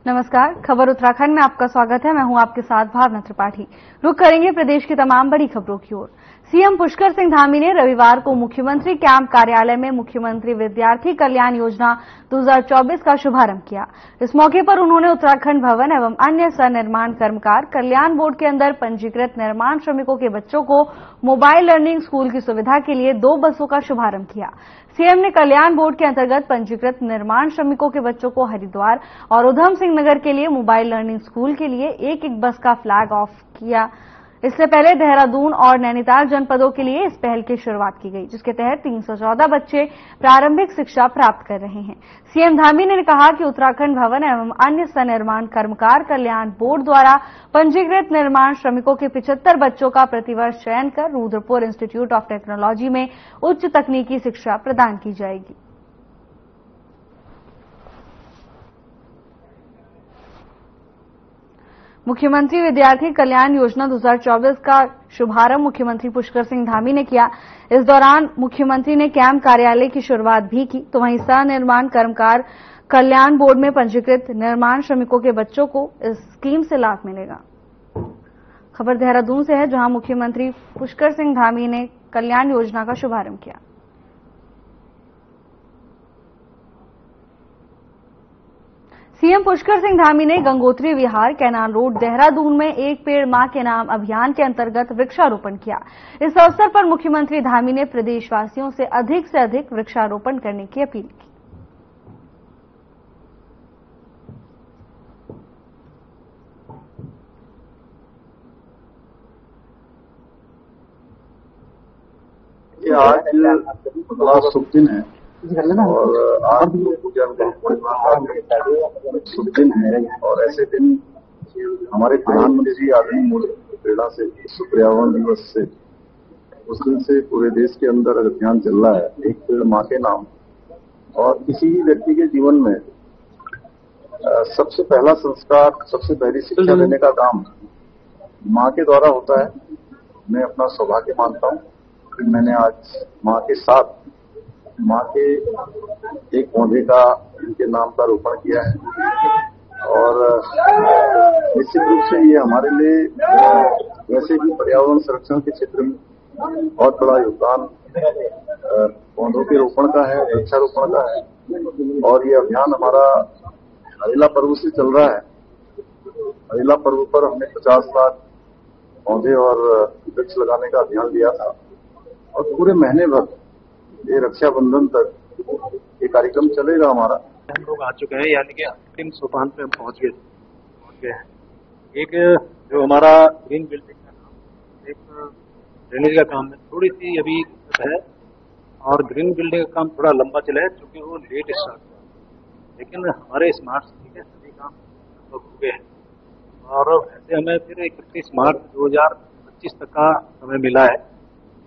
नमस्कार, खबर उत्तराखंड में आपका स्वागत है। मैं हूं आपके साथ भावना त्रिपाठी। रुक करेंगे प्रदेश की तमाम बड़ी खबरों की ओर। सीएम पुष्कर सिंह धामी ने रविवार को मुख्यमंत्री कैंप कार्यालय में मुख्यमंत्री विद्यार्थी कल्याण योजना 2024 का शुभारंभ किया। इस मौके पर उन्होंने उत्तराखंड भवन एवं अन्य सनिर्माण कर्मकार कल्याण बोर्ड के अंदर पंजीकृत निर्माण श्रमिकों के बच्चों को मोबाइल लर्निंग स्कूल की सुविधा के लिए 2 बसों का शुभारंभ किया। सीएम ने कल्याण बोर्ड के अंतर्गत पंजीकृत निर्माण श्रमिकों के बच्चों को हरिद्वार और उधम सिंह नगर के लिए मोबाइल लर्निंग स्कूल के लिए एक बस का फ्लैग ऑफ किया। इससे पहले देहरादून और नैनीताल जनपदों के लिए इस पहल की शुरुआत की गई, जिसके तहत 314 बच्चे प्रारंभिक शिक्षा प्राप्त कर रहे हैं। सीएम धामी ने कहा कि उत्तराखंड भवन एवं अन्य सनिर्माण कर्मकार कल्याण बोर्ड द्वारा पंजीकृत निर्माण श्रमिकों के 75 बच्चों का प्रतिवर्ष चयन कर रुद्रपुर इंस्टीट्यूट ऑफ टेक्नोलॉजी में उच्च तकनीकी शिक्षा प्रदान की जाएगी। मुख्यमंत्री विद्यार्थी कल्याण योजना 2024 का शुभारंभ मुख्यमंत्री पुष्कर सिंह धामी ने किया। इस दौरान मुख्यमंत्री ने कैंप कार्यालय की शुरुआत भी की, तो वहीं सनिर्माण कर्मकार कल्याण बोर्ड में पंजीकृत निर्माण श्रमिकों के बच्चों को इस स्कीम से लाभ मिलेगा। खबर देहरादून से है, जहां मुख्यमंत्री पुष्कर सिंह धामी ने कल्याण योजना का शुभारंभ किया। सीएम पुष्कर सिंह धामी ने गंगोत्री विहार कैनाल रोड देहरादून में एक पेड़ मां के नाम अभियान के अंतर्गत वृक्षारोपण किया। इस अवसर पर मुख्यमंत्री धामी ने प्रदेशवासियों से अधिक वृक्षारोपण करने की अपील की। आज बड़ा शुभ दिन है और आज पूजन शुभ दिन है और ऐसे दिन हमारे प्रधानमंत्री जी आदरणीय मोदी की प्रेरणा से विश्व पर्यावरण दिवस से उस दिन से पूरे देश के अंदर अभियान चल रहा है, एक पेड़ मां के नाम। और किसी भी व्यक्ति के जीवन में सबसे पहला संस्कार, सबसे पहली शिक्षा देने का काम मां के द्वारा होता है। मैं अपना सौभाग्य मानता हूं कि मैंने आज मां के साथ मां के एक पौधे का इनके नाम का रोपण किया है और निश्चित रूप से ये हमारे लिए वैसे भी पर्यावरण संरक्षण के क्षेत्र में बहुत बड़ा योगदान पौधों के रोपण का है, वृक्षारोपण का है। और ये अभियान हमारा हरेला पर्व से चल रहा है। हरेला पर्व पर हमने 50 लाख पौधे और वृक्ष लगाने का अभियान लिया था और पूरे महीने भर ये रक्षाबंधन तक ये कार्यक्रम चलेगा हमारा। हम लोग आ चुके हैं, यानी कि अंतिम सोपान पे हम पहुंच गए हैं। एक जो हमारा ग्रीन बिल्डिंग का काम, एक ड्रेनेज का काम है, थोड़ी सी अभी है और ग्रीन बिल्डिंग का काम थोड़ा लंबा चला है क्योंकि वो लेट स्टार्ट हुआ। लेकिन हमारे स्मार्ट सिटी के सभी काम हो गए हैं और ऐसे हमें फिर 31 मार्च 2025 तक का समय मिला है।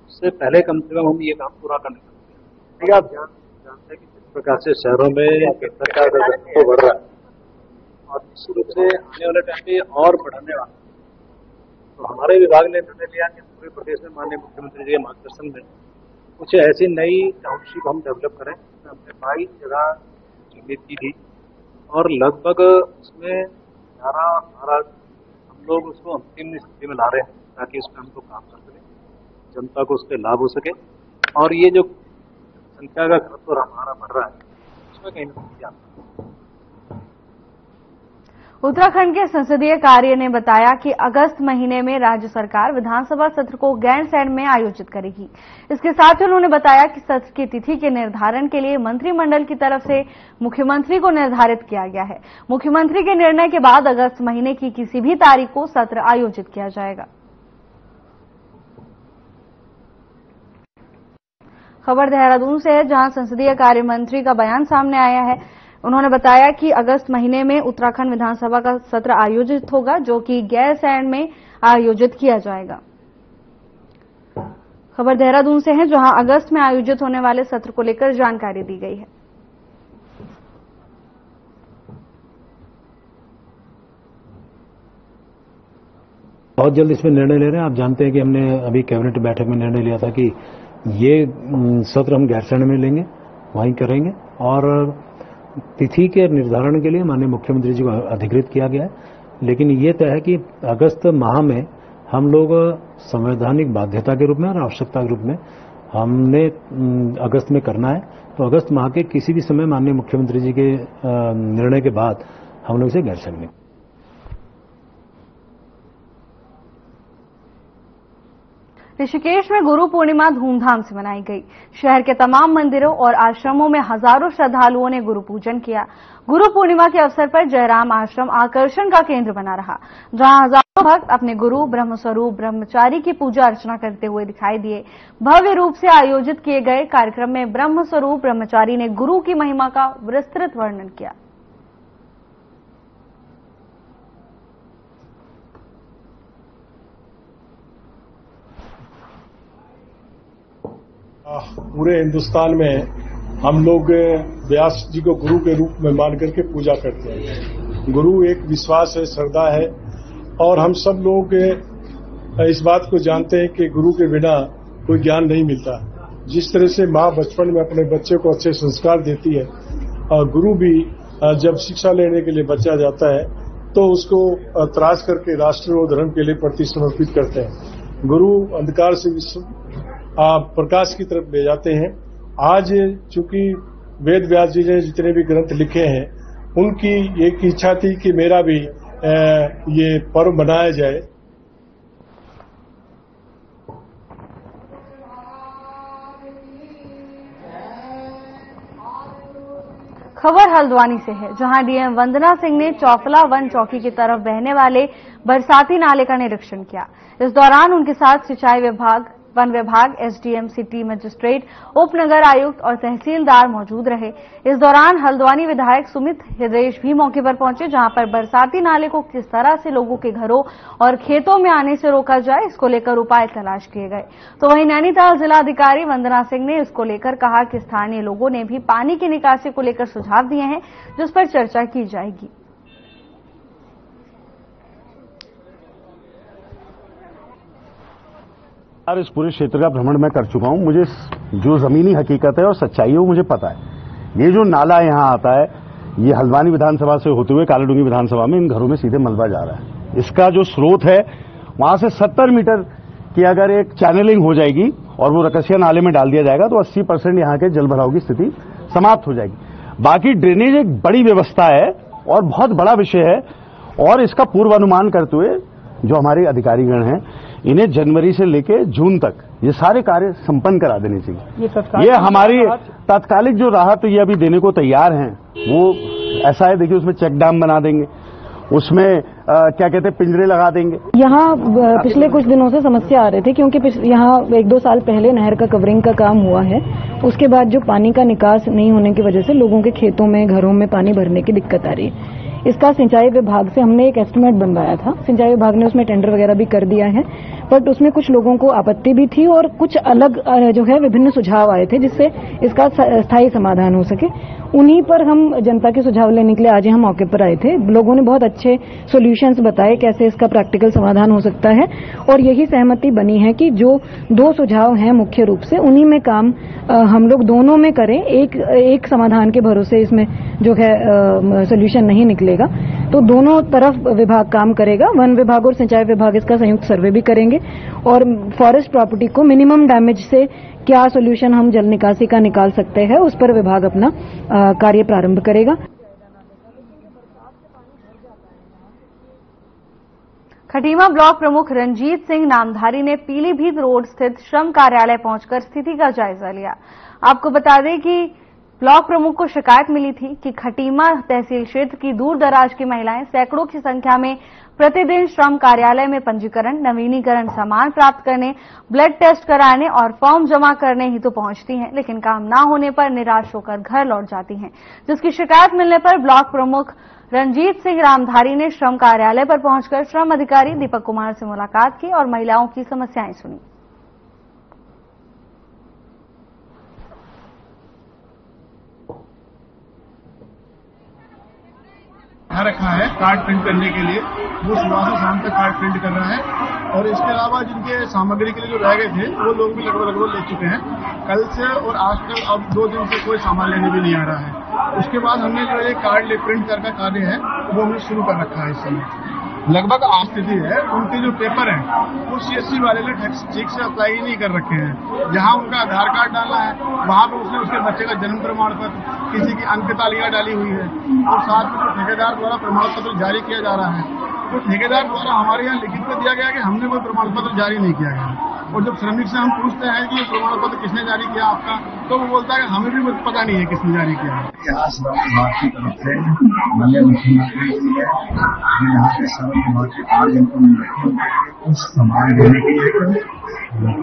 उससे पहले कम से कम हम ये काम पूरा करने सकते हैं। आप जानते हैं कि जिस प्रकार से शहरों में सरकार का घनत्व बढ़ रहा है और निश्चित रूप से आने वाले टाइम पे और बढ़ने वाला है, तो हमारे विभाग ने निर्णय लिया कि पूरे प्रदेश में माननीय मुख्यमंत्री जी के मार्गदर्शन में कुछ ऐसी नई टाउनशिप हम डेवलप करें। हमने 22 जगह चिन्हित की थी और लगभग उसमें 11-12 हम लोग उसको अंतिम स्थिति में ला रहे हैं ताकि उस पर हम लोग काम कर सकें, जनता को उससे लाभ हो सके। और ये जो संख्या का घनत्व हमारा बढ़ रहा है उसमें कहीं ना कहीं उत्तराखंड के संसदीय कार्य ने बताया कि अगस्त महीने में राज्य सरकार विधानसभा सत्र को गैरसैंण में आयोजित करेगी। इसके साथ ही उन्होंने बताया कि सत्र की तिथि के निर्धारण के लिए मंत्रिमंडल की तरफ से मुख्यमंत्री को निर्धारित किया गया है। मुख्यमंत्री के निर्णय के बाद अगस्त महीने की किसी भी तारीख को सत्र आयोजित किया जाएगा। खबर देहरादून से है, जहां संसदीय कार्य मंत्री का बयान सामने आया है। उन्होंने बताया कि अगस्त महीने में उत्तराखंड विधानसभा का सत्र आयोजित होगा, जो कि गैरसैंण में आयोजित किया जाएगा। खबर देहरादून से है, जहां अगस्त में आयोजित होने वाले सत्र को लेकर जानकारी दी गई है। बहुत जल्द इसमें निर्णय ले रहे हैं। आप जानते हैं कि हमने अभी कैबिनेट बैठक में निर्णय लिया था कि ये सत्र हम गैरसैंण में लेंगे, वहीं करेंगे और तिथि के निर्धारण के लिए माननीय मुख्यमंत्री जी को अधिकृत किया गया है, लेकिन ये तय है कि अगस्त माह में हम लोग संवैधानिक बाध्यता के रूप में और आवश्यकता के रूप में हमने अगस्त में करना है। तो अगस्त माह के किसी भी समय माननीय मुख्यमंत्री जी के निर्णय के बाद हम लोग इसे कर सकेंगे। ऋषिकेश में गुरु पूर्णिमा धूमधाम से मनाई गई। शहर के तमाम मंदिरों और आश्रमों में हजारों श्रद्धालुओं ने गुरु पूजन किया। गुरु पूर्णिमा के अवसर पर जयराम आश्रम आकर्षण का केंद्र बना रहा, जहां हजारों भक्त अपने गुरु ब्रह्मस्वरूप ब्रह्मचारी की पूजा अर्चना करते हुए दिखाई दिए। भव्य रूप से आयोजित किए गए कार्यक्रम में ब्रह्मस्वरूप ब्रह्मचारी ने गुरु की महिमा का विस्तृत वर्णन किया। पूरे हिंदुस्तान में हम लोग व्यास जी को गुरु के रूप में मान करके पूजा करते हैं। गुरु एक विश्वास है, श्रद्धा है, और हम सब लोग इस बात को जानते हैं कि गुरु के बिना कोई ज्ञान नहीं मिलता। जिस तरह से माँ बचपन में अपने बच्चे को अच्छे संस्कार देती है, गुरु भी जब शिक्षा लेने के लिए बच्चा जाता है तो उसको त्रास करके राष्ट्र और धर्म के लिए प्रति समर्पित करते हैं। गुरु अंधकार से प्रकाश की तरफ ले जाते हैं। आज चूंकि वेद व्यास जी ने जितने भी ग्रंथ लिखे हैं, उनकी एक इच्छा थी कि मेरा भी ये पर्व मनाया जाए। खबर हल्द्वानी से है, जहां डीएम वंदना सिंह ने चौफला वन चौकी की तरफ बहने वाले बरसाती नाले का निरीक्षण किया। इस दौरान उनके साथ सिंचाई विभाग, वन विभाग, एसडीएम, सिटी मजिस्ट्रेट, उपनगर आयुक्त और तहसीलदार मौजूद रहे। इस दौरान हल्द्वानी विधायक सुमित हृदयेश भी मौके पर पहुंचे, जहां पर बरसाती नाले को किस तरह से लोगों के घरों और खेतों में आने से रोका जाए, इसको लेकर उपाय तलाश किए गए। तो वहीं नैनीताल जिलाधिकारी वंदना सिंह ने इसको लेकर कहा कि स्थानीय लोगों ने भी पानी की निकासी को लेकर सुझाव दिए हैं, जिस पर चर्चा की जाएगी। यार, इस पूरे क्षेत्र का भ्रमण मैं कर चुका हूं। मुझे जो जमीनी हकीकत है और सच्चाई है वो मुझे पता है। ये जो नाला यहां आता है, ये हल्द्वानी विधानसभा से होते हुए कालाडूंगी विधानसभा में इन घरों में सीधे मलबा जा रहा है। इसका जो स्रोत है, वहां से 70 मीटर की अगर एक चैनलिंग हो जाएगी और वो रकसिया नाले में डाल दिया जाएगा तो 80% यहां के जल भराव की स्थिति समाप्त हो जाएगी। बाकी ड्रेनेज एक बड़ी व्यवस्था है और बहुत बड़ा विषय है, और इसका पूर्वानुमान करते हुए जो हमारे अधिकारीगण हैं, इन्हें जनवरी से लेकर जून तक ये सारे कार्य संपन्न करा देने चाहिए। ये हमारी तात्कालिक जो राहत ये अभी देने को तैयार हैं, वो ऐसा है, देखिए उसमें चेक डैम बना देंगे, उसमें क्या कहते हैं पिंजरे लगा देंगे। यहाँ पिछले कुछ दिनों से समस्या आ रही थी, क्योंकि यहाँ 1-2 साल पहले नहर का कवरिंग का काम हुआ है। उसके बाद जो पानी का निकास नहीं होने की वजह से लोगों के खेतों में, घरों में पानी भरने की दिक्कत आ रही है। इसका सिंचाई विभाग से हमने एक एस्टिमेट बनवाया था। सिंचाई विभाग ने उसमें टेंडर वगैरह भी कर दिया है, बट उसमें कुछ लोगों को आपत्ति भी थी और कुछ अलग जो है विभिन्न सुझाव आए थे, जिससे इसका स्थायी समाधान हो सके। उन्हीं पर हम जनता के सुझाव लेने के लिए आज हम मौके पर आए थे। लोगों ने बहुत अच्छे सॉल्यूशंस बताए कैसे इसका प्रैक्टिकल समाधान हो सकता है, और यही सहमति बनी है कि जो 2 सुझाव हैं मुख्य रूप से, उन्हीं में काम हम लोग दोनों में करें। एक समाधान के भरोसे इसमें जो है सॉल्यूशन नहीं निकलेगा, तो दोनों तरफ विभाग काम करेगा। वन विभाग और सिंचाई विभाग इसका संयुक्त सर्वे भी करेंगे, और फॉरेस्ट प्रॉपर्टी को मिनिमम डैमेज से क्या सॉल्यूशन हम जल निकासी का निकाल सकते हैं, उस पर विभाग अपना कार्य प्रारंभ करेगा। खटीमा ब्लॉक प्रमुख रंजीत सिंह नामधारी ने पीलीभीत रोड स्थित श्रम कार्यालय पहुंचकर स्थिति का जायजा लिया। आपको बता दें कि ब्लॉक प्रमुख को शिकायत मिली थी कि खटीमा तहसील क्षेत्र की दूर दराज की महिलाएं सैकड़ों की संख्या में प्रतिदिन श्रम कार्यालय में पंजीकरण, नवीनीकरण सामान प्राप्त करने, ब्लड टेस्ट कराने और फॉर्म जमा करने हेतु पहुंचती हैं, लेकिन काम न होने पर निराश होकर घर लौट जाती हैं। जिसकी शिकायत मिलने पर ब्लॉक प्रमुख रंजीत सिंह रामधारी ने श्रम कार्यालय पर पहुंचकर श्रम अधिकारी दीपक कुमार से मुलाकात की और महिलाओं की समस्याएं सुनी। रखा है कार्ड प्रिंट करने के लिए, वो सुबह से शाम तक कार्ड प्रिंट कर रहा है और इसके अलावा जिनके सामग्री के लिए जो रह गए थे वो लोग भी लगभग ले चुके हैं। कल से और आज तक अब 2 दिन से कोई सामान लेने भी नहीं आ रहा है। उसके बाद हमने जो ये कार्ड प्रिंट करके कार्य है वो हमने शुरू कर रखा है। इस समय लगभग आज स्थिति है, उनके जो पेपर हैं वो CSC वाले ने ठीक से अप्लाई ही नहीं कर रखे हैं। जहां उनका आधार कार्ड डालना है वहां पर उसने उसके बच्चे का जन्म प्रमाण पत्र, किसी की अंक तालिका डाली हुई है और साथ में जो ठेकेदार द्वारा प्रमाण पत्र जारी किया जा रहा है तो ठेकेदार द्वारा हमारे यहाँ लिखित में दिया गया कि हमने कोई प्रमाण पत्र जारी नहीं किया गया। और जब श्रमिक से हम पूछते हैं कि ये प्रमाण पत्र किसने जारी किया आपका, तो वो बोलता है कि हमें भी पता नहीं है किसने जारी किया। यहाँ श्रम विभाग की तरफ से माननीय मुख्यमंत्री जी ने यहाँ के श्रम विभाग के 8 दिन को कुछ सामान देने के लिए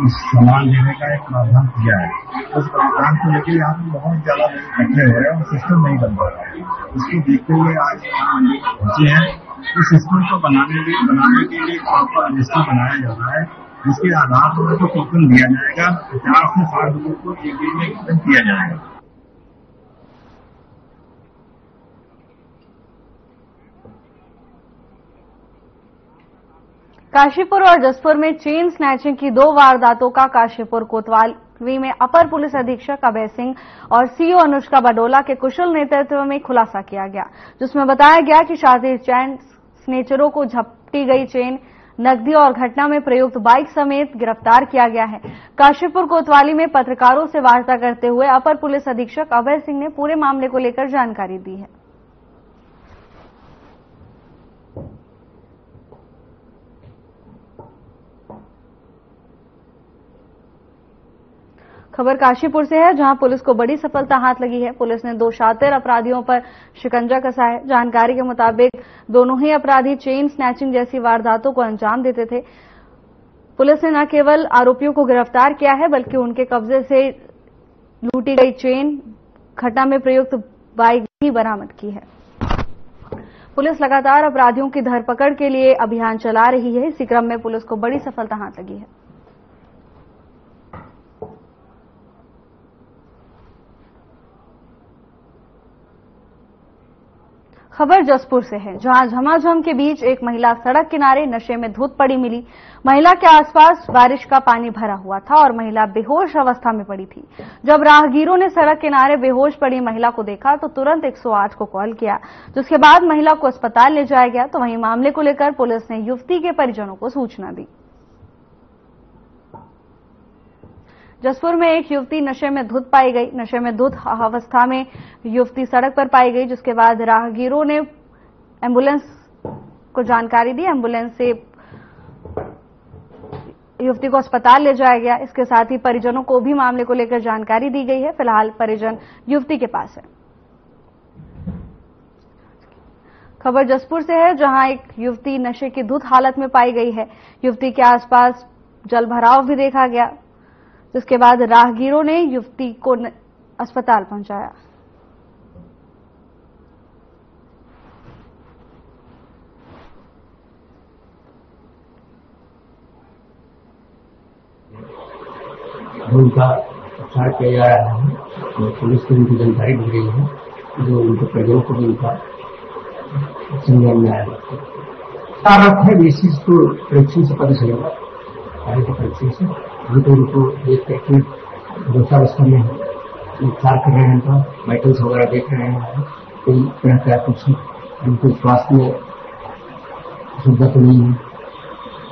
इस सामान देने का एक प्रावधान किया है। उस प्रावधान को लेकर यहाँ पे बहुत ज्यादा इकट्ठे हो रहे हैं और सिस्टम नहीं बन पा रहा है। इसको देखते हुए आज पहुंचे हैं। इस सिस्टम को बनाने के लिए प्रॉपर रजिस्टर बनाया जा रहा है, जिसके आधार पर उनको टोकन दिया जाएगा। 50 से 60 लोगों को एक दिन में टोकन दिया जाएगा। काशीपुर और जसपुर में चेन स्नैचिंग की 2 वारदातों का काशीपुर कोतवाली में अपर पुलिस अधीक्षक अभय सिंह और CO अनुष्का बडोला के कुशल नेतृत्व में खुलासा किया गया, जिसमें बताया गया कि शातिर चैन स्नेचरों को झपटी गई चेन, नकदी और घटना में प्रयुक्त बाइक समेत गिरफ्तार किया गया है। काशीपुर कोतवाली में पत्रकारों से वार्ता करते हुए अपर पुलिस अधीक्षक अभय सिंह ने पूरे मामले को लेकर जानकारी दी है। खबर काशीपुर से है, जहां पुलिस को बड़ी सफलता हाथ लगी है। पुलिस ने 2 शातिर अपराधियों पर शिकंजा कसा है। जानकारी के मुताबिक दोनों ही अपराधी चेन स्नैचिंग जैसी वारदातों को अंजाम देते थे। पुलिस ने न केवल आरोपियों को गिरफ्तार किया है, बल्कि उनके कब्जे से लूटी गई चेन, घटना में प्रयुक्त बाइक भी बरामद की है। पुलिस लगातार अपराधियों की धरपकड़ के लिए अभियान चला रही है। इसी क्रम में पुलिस को बड़ी सफलता हाथ लगी है। खबर जसपुर से है, जहां झमाझम के बीच एक महिला सड़क किनारे नशे में धुत पड़ी मिली। महिला के आसपास बारिश का पानी भरा हुआ था और महिला बेहोश अवस्था में पड़ी थी। जब राहगीरों ने सड़क किनारे बेहोश पड़ी महिला को देखा तो तुरंत 108 को कॉल किया, जिसके बाद महिला को अस्पताल ले जाया गया। तो वहीं मामले को लेकर पुलिस ने युवती के परिजनों को सूचना दी। जसपुर में एक युवती नशे में धुत पाई गई। नशे में धुत अवस्था में युवती सड़क पर पाई गई, जिसके बाद राहगीरों ने एम्बुलेंस को जानकारी दी। एम्बुलेंस से युवती को अस्पताल ले जाया गया। इसके साथ ही परिजनों को भी मामले को लेकर जानकारी दी गई है। फिलहाल परिजन युवती के पास है। खबर जसपुर से है, जहां एक युवती नशे की धुत हालत में पाई गई है। युवती के आसपास जल भराव भी देखा गया, जिसके बाद राहगीरों ने युवती को अस्पताल पहुंचाया। उनका उपचार किया जा रहा है और पुलिस को उनकी जानकारी दी गई है, जो उनके परिजनों को भी उनका संज्ञान में आया है। इस चीज को परीक्षण से पता चलेगा, परीक्षण से उनको एक दूसरा में उपचार कर रहे हैं, उनका वाइटल्स वगैरह देख रहे हैं, कोई तरह का कुछ उनको स्वास्थ्य में सुविधा तो नहीं है।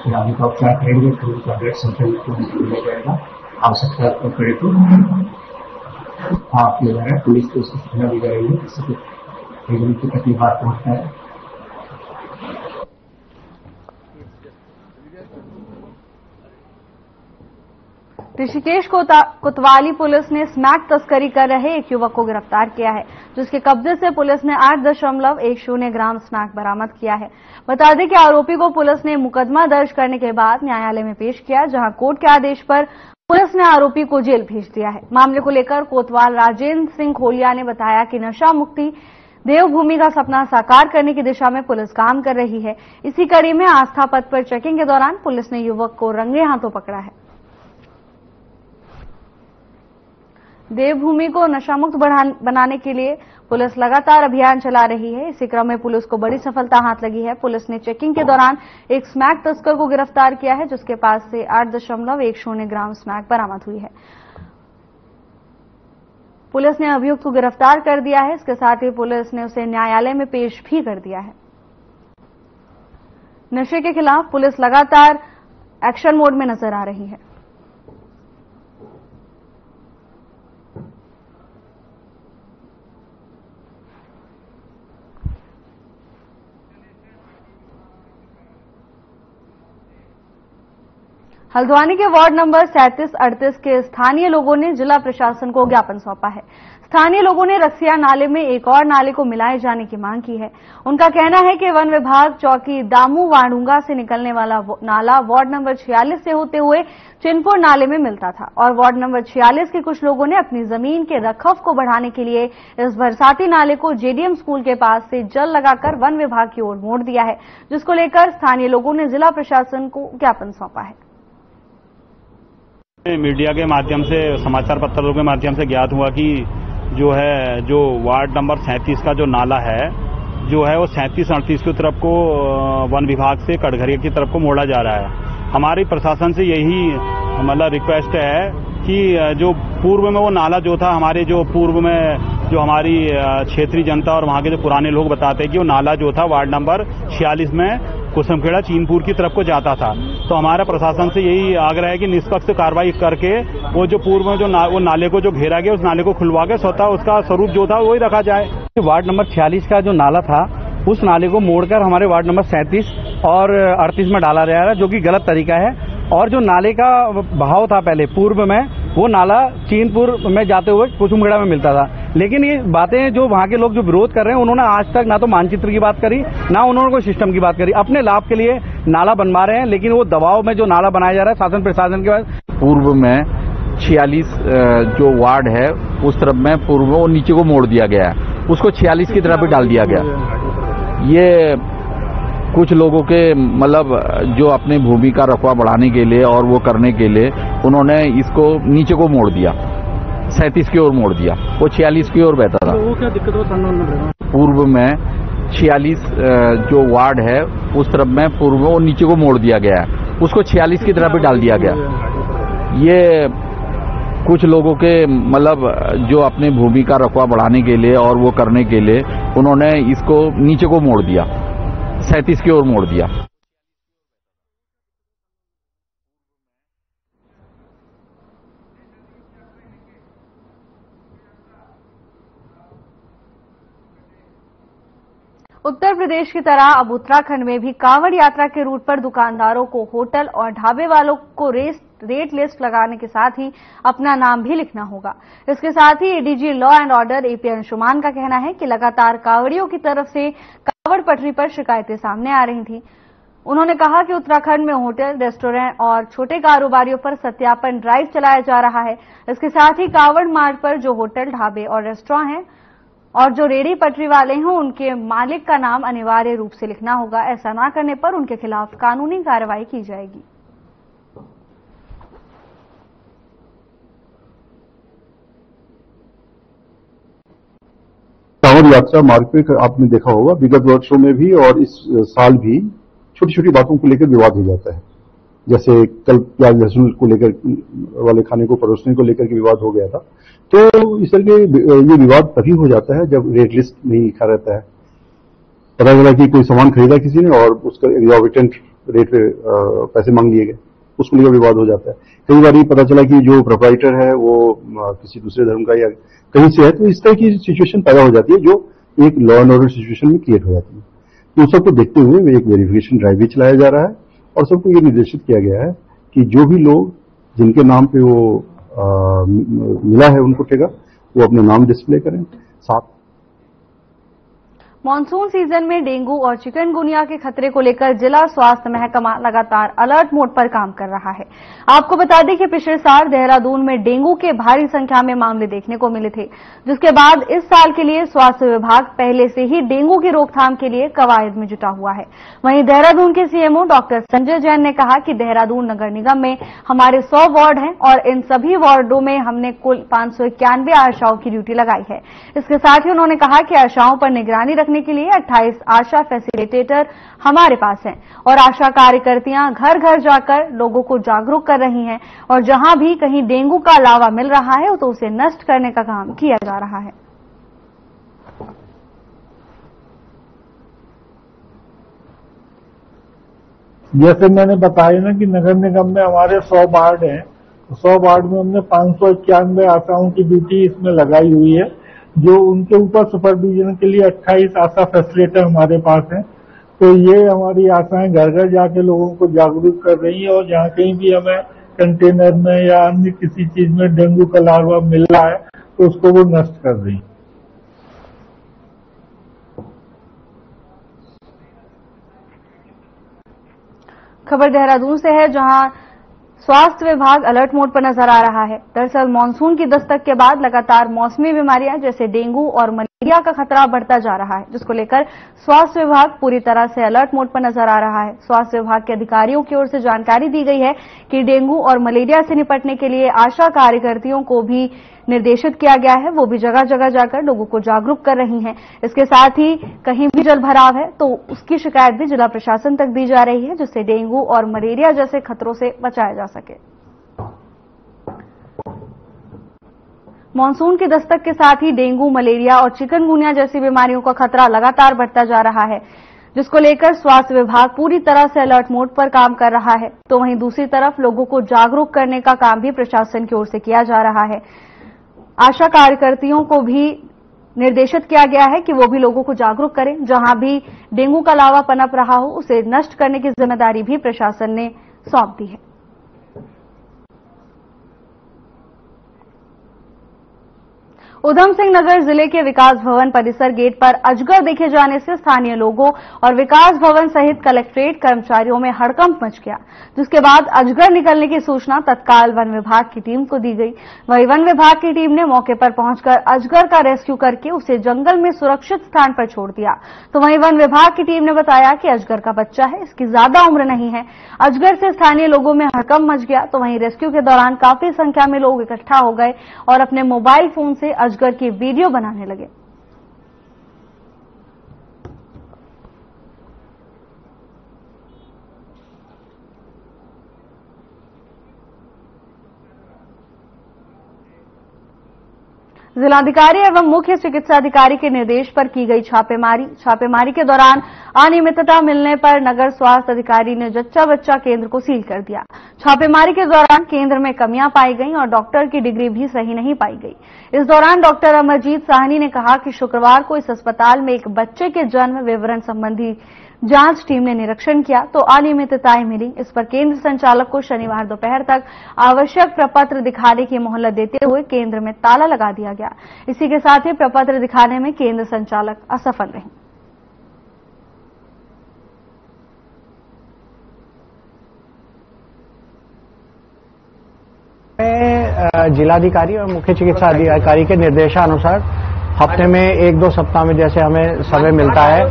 फिर आगे का उपचार करेंगे, फिर उनका ब्लड सैंपल को लिया जाएगा। आवश्यकता पड़े तो आप किया जा रहा है, पुलिस को उसकी सूचना दी जा रही है, जिससे परिजन की तकलीफ पहुंचता है। ऋषिकेश कोतवाली पुलिस ने स्मैक तस्करी कर रहे एक युवक को गिरफ्तार किया है, जिसके कब्जे से पुलिस ने 8.10 ग्राम स्मैक बरामद किया है। बता दें कि आरोपी को पुलिस ने मुकदमा दर्ज करने के बाद न्यायालय में पेश किया, जहां कोर्ट के आदेश पर पुलिस ने आरोपी को जेल भेज दिया है। मामले को लेकर कोतवाल राजेंद्र सिंह खोलिया ने बताया कि नशा मुक्ति देवभूमि का सपना साकार करने की दिशा में पुलिस काम कर रही है। इसी कड़ी में आस्था पथ पर चेकिंग के दौरान पुलिस ने युवक को रंगे हाथों पकड़ा है। देवभूमि को नशामुक्त बनाने के लिए पुलिस लगातार अभियान चला रही है। इसी क्रम में पुलिस को बड़ी सफलता हाथ लगी है। पुलिस ने चेकिंग के दौरान एक स्मैक तस्कर को गिरफ्तार किया है, जिसके पास से 8.10 ग्राम स्मैक बरामद हुई है। पुलिस ने अभियुक्त को गिरफ्तार कर दिया है। इसके साथ ही पुलिस ने उसे न्यायालय में पेश भी कर दिया है। नशे के खिलाफ पुलिस लगातार एक्शन मोड में नजर आ रही है। हल्द्वानी के वार्ड नंबर 37-38 के स्थानीय लोगों ने जिला प्रशासन को ज्ञापन सौंपा है। स्थानीय लोगों ने रसिया नाले में एक और नाले को मिलाए जाने की मांग की है। उनका कहना है कि वन विभाग चौकी दामू वाडूंगा से निकलने वाला नाला वार्ड नंबर 46 से होते हुए चिनपुर नाले में मिलता था और वार्ड नंबर 46 के कुछ लोगों ने अपनी जमीन के रखरखाव को बढ़ाने के लिए इस बरसाती नाले को जेडीएम स्कूल के पास से जल लगाकर वन विभाग की ओर मोड़ दिया है, जिसको लेकर स्थानीय लोगों ने जिला प्रशासन को ज्ञापन सौंपा है। मीडिया के माध्यम से, समाचार पत्रों के माध्यम से ज्ञात हुआ कि जो वार्ड नंबर 37 का जो नाला है वो 37-38 की तरफ को वन विभाग से कटघरिया की तरफ को मोड़ा जा रहा है। हमारी प्रशासन से यही मतलब रिक्वेस्ट है कि जो पूर्व में वो नाला जो था, हमारे जो पूर्व में जो हमारी क्षेत्रीय जनता और वहाँ के जो पुराने लोग बताते हैं कि वो नाला जो था वार्ड नंबर 46 में कुसुमखेड़ा चीनपुर की तरफ को जाता था। तो हमारा प्रशासन से यही आग्रह है कि निष्पक्ष कार्रवाई करके वो जो पूर्व में वो नाले को जो घेरा गया, उस नाले को खुलवा के स्वतः उसका स्वरूप जो था वही रखा जाए। वार्ड नंबर 46 का जो नाला था उस नाले को मोड़कर हमारे वार्ड नंबर 37 और 38 में डाला जा रहा है, जो कि गलत तरीका है। और जो नाले का बहाव था पहले पूर्व में, वो नाला चीनपुर में जाते हुए कुसुमखेड़ा में मिलता था। लेकिन ये बातें जो वहाँ के लोग जो विरोध कर रहे हैं, उन्होंने आज तक ना तो मानचित्र की बात करी, ना उन्होंने कोई सिस्टम की बात करी। अपने लाभ के लिए नाला बनवा रहे हैं, लेकिन वो दबाव में जो नाला बनाया जा रहा है शासन प्रशासन के बाद। पूर्व में 46 जो वार्ड है उस तरफ में पूर्व में वो नीचे को मोड़ दिया गया है, उसको 46 की तरफ भी डाल दिया गया। ये कुछ लोगों के मतलब जो अपनी भूमि का रकबा बढ़ाने के लिए और वो करने के लिए उन्होंने इसको नीचे को मोड़ दिया, 37 की ओर मोड़ दिया, वो 46 की ओर बहता था। वो क्या दिक्कत हो? पूर्व में 46 जो वार्ड है उस तरफ में पूर्व में वो नीचे को मोड़ दिया गया है, उसको 46 की तरफ भी डाल दिया गया। ये कुछ लोगों के मतलब जो अपनी भूमि का रकबा बढ़ाने के लिए और वो करने के लिए उन्होंने इसको नीचे को मोड़ दिया, 37 की ओर मोड़ दिया। उत्तर प्रदेश की तरह अब उत्तराखंड में भी कांवड़ यात्रा के रूट पर दुकानदारों को होटल और ढाबे वालों को रेट लिस्ट लगाने के साथ ही अपना नाम भी लिखना होगा। इसके साथ ही ADG law and order AP Anshuman का कहना है कि लगातार कांवड़ियों की तरफ से कांवड़ पटरी पर शिकायतें सामने आ रही थी। उन्होंने कहा कि उत्तराखंड में होटल, रेस्टोरेंट और छोटे कारोबारियों पर सत्यापन ड्राइव चलाया जा रहा है। इसके साथ ही कांवड़ मार्ग पर जो होटल, ढाबे और रेस्टोरेंट हैं और जो रेहड़ी पटरी वाले हैं, उनके मालिक का नाम अनिवार्य रूप से लिखना होगा। ऐसा न करने पर उनके खिलाफ कानूनी कार्रवाई की जाएगी। कांवड़ यात्रा मार्ग पे आपने देखा होगा विगत वर्षों में भी और इस साल भी छोटी छोटी बातों को लेकर विवाद हो जाता है। जैसे कल प्याज लहसुन को लेकर वाले खाने को परोसने को लेकर के विवाद हो गया था। तो इस तरह के ये विवाद तभी हो जाता है जब रेट लिस्ट नहीं लिखा रहता है। पता चला कि कोई सामान खरीदा किसी ने और उसका एग्जॉर्बिटेंट रेट पे पैसे मांग लिए गए, उसको लेकर विवाद हो जाता है। कई बार ये पता चला कि जो प्रोप्राइटर है वो किसी दूसरे धर्म का या कहीं से है, तो इस तरह की सिचुएशन पैदा हो जाती है जो एक लॉ एंड ऑर्डर सिचुएशन में क्रिएट हो जाती है। तो सबको देखते हुए एक वेरिफिकेशन ड्राइव भी चलाया जा रहा है और सबको ये निर्देशित किया गया है कि जो भी लोग जिनके नाम पे वो मिला है उनको ठेका, वो अपना नाम डिस्प्ले करें। साथ मानसून सीजन में डेंगू और चिकनगुनिया के खतरे को लेकर जिला स्वास्थ्य महकमा लगातार अलर्ट मोड पर काम कर रहा है। आपको बता दें कि पिछले साल देहरादून में डेंगू के भारी संख्या में मामले देखने को मिले थे, जिसके बाद इस साल के लिए स्वास्थ्य विभाग पहले से ही डेंगू की रोकथाम के लिए कवायद में जुटा हुआ है। वहीं देहरादून के सीएमओ डॉक्टर संजय जैन ने कहा कि देहरादून नगर निगम में हमारे 100 वार्ड हैं और इन सभी वार्डों में हमने कुल 591 आशाओं की ड्यूटी लगाई है। इसके साथ ही उन्होंने कहा कि आशाओं पर निगरानी रखने के लिए 28 आशा फैसिलिटेटर हमारे पास हैं और आशा कार्यकर्तियां घर घर जाकर लोगों को जागरूक कर रही हैं और जहां भी कहीं डेंगू का लावा मिल रहा है तो उसे नष्ट करने का काम किया जा रहा है। जैसे मैंने बताया ना कि नगर निगम में हमारे 100 वार्ड हैं, 100 वार्ड में हमने 591 आशाओं की ड्यूटी इसमें लगाई हुई है, जो उनके ऊपर सुपरविजन के लिए 28 आशा फैसिलिटेटर हमारे पास हैं। तो ये हमारी आशाएं घर घर जाके लोगों को जागरूक कर रही हैं और जहाँ कहीं भी हमें कंटेनर में या अन्य किसी चीज में डेंगू का लार्वा मिल रहा है तो उसको वो नष्ट कर रही हैं। खबर देहरादून से है, जहां स्वास्थ्य विभाग अलर्ट मोड पर नजर आ रहा है। दरअसल मानसून की दस्तक के बाद लगातार मौसमी बीमारियां जैसे डेंगू और मलेरिया का खतरा बढ़ता जा रहा है, जिसको लेकर स्वास्थ्य विभाग पूरी तरह से अलर्ट मोड पर नजर आ रहा है। स्वास्थ्य विभाग के अधिकारियों की ओर से जानकारी दी गई है कि डेंगू और मलेरिया से निपटने के लिए आशा कार्यकर्तियों को भी निर्देशित किया गया है, वो भी जगह जगह जाकर लोगों को जागरूक कर रही हैं। इसके साथ ही कहीं भी जल भराव है तो उसकी शिकायत भी जिला प्रशासन तक दी जा रही है, जिससे डेंगू और मलेरिया जैसे खतरों से बचाया जा सके। मानसून की दस्तक के साथ ही डेंगू, मलेरिया और चिकनगुनिया जैसी बीमारियों का खतरा लगातार बढ़ता जा रहा है, जिसको लेकर स्वास्थ्य विभाग पूरी तरह से अलर्ट मोड पर काम कर रहा है। तो वहीं दूसरी तरफ लोगों को जागरूक करने का काम भी प्रशासन की ओर से किया जा रहा है। आशा कार्यकर्तियों को भी निर्देशित किया गया है कि वो भी लोगों को जागरूक करें। जहां भी डेंगू का लावा पनप रहा हो उसे नष्ट करने की जिम्मेदारी भी प्रशासन ने सौंप दी है। उधम सिंह नगर जिले के विकास भवन परिसर गेट पर अजगर देखे जाने से स्थानीय लोगों और विकास भवन सहित कलेक्ट्रेट कर्मचारियों में हड़कंप मच गया, जिसके बाद अजगर निकलने की सूचना तत्काल वन विभाग की टीम को दी गई। वहीं वन विभाग की टीम ने मौके पर पहुंचकर अजगर का रेस्क्यू करके उसे जंगल में सुरक्षित स्थान पर छोड़ दिया। तो वहीं वन विभाग की टीम ने बताया कि अजगर का बच्चा है, इसकी ज्यादा उम्र नहीं है। अजगर से स्थानीय लोगों में हड़कंप मच गया। तो वहीं रेस्क्यू के दौरान काफी संख्या में लोग इकट्ठा हो गए और अपने मोबाइल फोन से अजगर की वीडियो बनाने लगे। जिलाधिकारी एवं मुख्य चिकित्सा अधिकारी के निर्देश पर की गई छापेमारी के दौरान अनियमितता मिलने पर नगर स्वास्थ्य अधिकारी ने जच्चा बच्चा केंद्र को सील कर दिया। छापेमारी के दौरान केंद्र में कमियां पाई गईं और डॉक्टर की डिग्री भी सही नहीं पाई गई। इस दौरान डॉक्टर अमरजीत साहनी ने कहा कि शुक्रवार को इस अस्पताल में एक बच्चे के जन्म विवरण संबंधी जांच टीम ने निरीक्षण किया तो अनियमितताएं मिली। इस पर केंद्र संचालक को शनिवार दोपहर तक आवश्यक प्रपत्र दिखाने की मोहलत देते हुए केंद्र में ताला लगा दिया गया। इसी के साथ ही प्रपत्र दिखाने में केंद्र संचालक असफल रहे। जिलाधिकारी और मुख्य चिकित्सा अधिकारी के निर्देशानुसार हफ्ते में 1-2 सप्ताह में जैसे हमें समय मिलता है,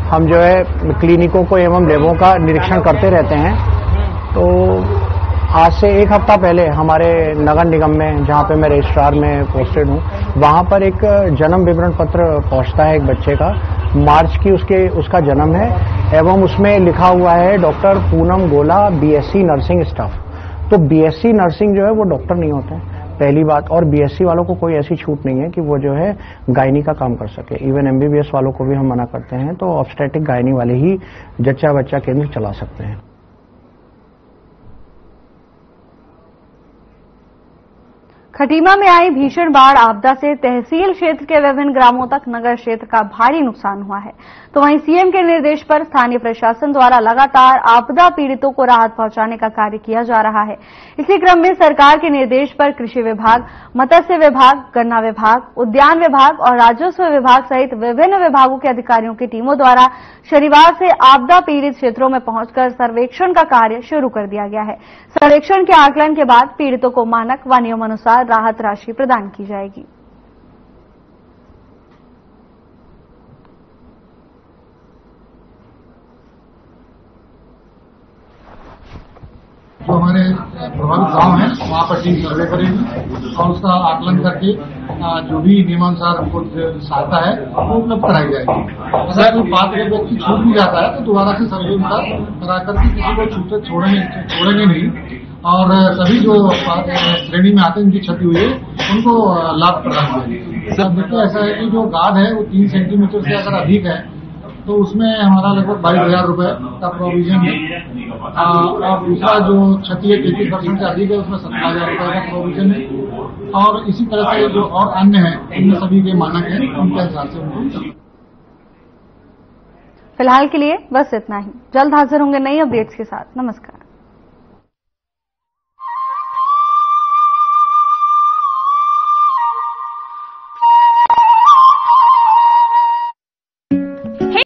हम जो है क्लिनिकों को एवं लैबों का निरीक्षण करते रहते हैं। तो आज से 1 हफ्ता पहले हमारे नगर निगम में, जहां पे मैं रजिस्ट्रार में पोस्टेड हूं, वहां पर एक जन्म विवरण पत्र पहुंचता है एक बच्चे का। मार्च की उसका जन्म है एवं उसमें लिखा हुआ है डॉक्टर पूनम गोला बीएससी नर्सिंग स्टाफ। तो बीएससी नर्सिंग जो है वो डॉक्टर नहीं होते हैं, पहली बात। और बीएससी वालों को कोई ऐसी छूट नहीं है कि वो जो है गायनी का काम कर सके। इवन एमबीबीएस वालों को भी हम मना करते हैं। तो ऑब्स्टेटिक गायनी वाले ही जच्चा बच्चा केंद्र चला सकते हैं। खटीमा में आई भीषण बाढ़ आपदा से तहसील क्षेत्र के विभिन्न ग्रामों तक नगर क्षेत्र का भारी नुकसान हुआ है, तो वहीं सीएम के निर्देश पर स्थानीय प्रशासन द्वारा लगातार आपदा पीड़ितों को राहत पहुंचाने का कार्य किया जा रहा है। इसी क्रम में सरकार के निर्देश पर कृषि विभाग, मत्स्य विभाग, गन्ना विभाग, उद्यान विभाग और राजस्व विभाग सहित विभिन्न विभागों के अधिकारियों की टीमों द्वारा शनिवार से आपदा पीड़ित क्षेत्रों में पहुंचकर सर्वेक्षण का कार्य शुरू कर दिया गया है। सर्वेक्षण के आकलन के बाद पीड़ितों को मानक व नियमानुसार राहत राशि प्रदान की जाएगी। जो हमारे प्रभावित गांव हैं वहां पर टीम सर्वे करेगी और उसका आकलन करके जो भी नियमानुसार हमको सहायता है वो उपलब्ध कराई जाएगी। अगर कोई पात्र व्यक्ति छूट भी जाता है तो दोबारा से सर्वे उनका करा करके किसी को छोड़ेंगे नहीं और सभी जो श्रेणी में आते हैं उनकी क्षति हुई है उनको लाभ प्रदान करेंगे। सब देखिए ऐसा है कि जो गाद है वो 3 सेंटीमीटर से अगर अधिक है तो उसमें हमारा लगभग 22,000 रुपए का प्रोविजन है और दूसरा जो क्षति है 33% से अधिक है उसमें 17,000 रुपए का प्रोविजन है और इसी तरह से जो और अन्य है इनमें सभी के मानक है उनके हिसाब से उनको। फिलहाल के लिए बस इतना ही। जल्द हाजिर होंगे नई अपडेट्स के साथ। नमस्कार।